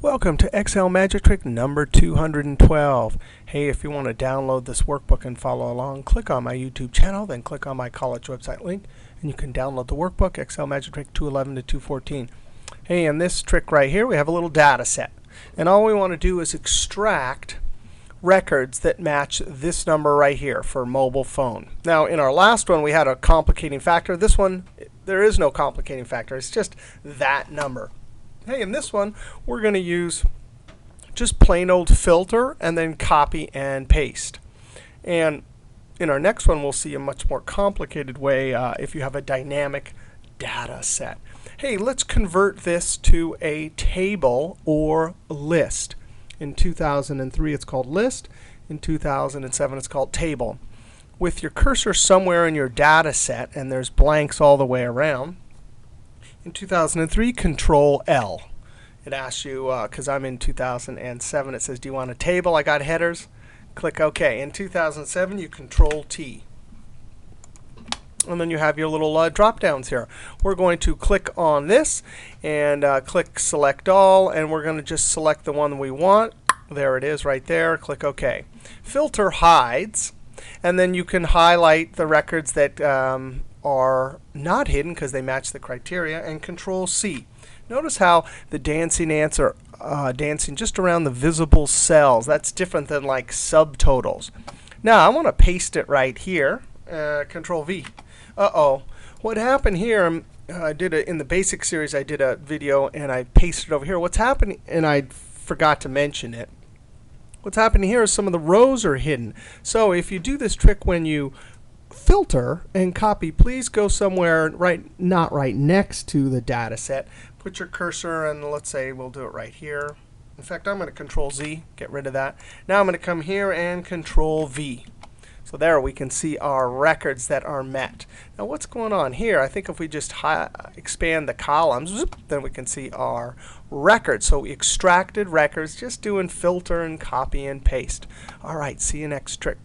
Welcome to Excel Magic Trick number 212. Hey, if you want to download this workbook and follow along, click on my YouTube channel, then click on my college website link, and you can download the workbook, Excel Magic Trick 211 to 214. Hey, in this trick right here, we have a little data set. And all we want to do is extract records that match this number right here for mobile phone. Now, in our last one, we had a complicating factor. This one, there is no complicating factor. It's just that number. Hey, in this one, we're going to use just plain old filter and then copy and paste. And in our next one, we'll see a much more complicated way if you have a dynamic data set. Hey, let's convert this to a table or list. In 2003, it's called list. In 2007, it's called table. With your cursor somewhere in your data set, and there's blanks all the way around, in 2003, Control L. It asks you, because I'm in 2007, it says, do you want a table? I got headers. Click OK. In 2007, you Control T. And then you have your little drop downs here. We're going to click on this and click Select All. And we're going to just select the one we want. There it is right there. Click OK. Filter hides. And then you can highlight the records that are not hidden because they match the criteria, and Control C. Notice how the dancing ants are dancing just around the visible cells. That's different than like subtotals. Now I want to paste it right here. Control V. What happened here? I did it in the basic series. I did a video and I pasted it over here. What's happening? And I forgot to mention it. What's happening here is some of the rows are hidden. So if you do this trick when you filter and copy, please go somewhere not right next to the data set. Put your cursor, and let's say we'll do it right here. In fact, I'm going to Control Z, get rid of that. Now I'm going to come here and Control V. So there we can see our records that are met. Now what's going on here? I think if we just expand the columns, then we can see our records. So we extracted records just doing filter and copy and paste. All right, see you next trick.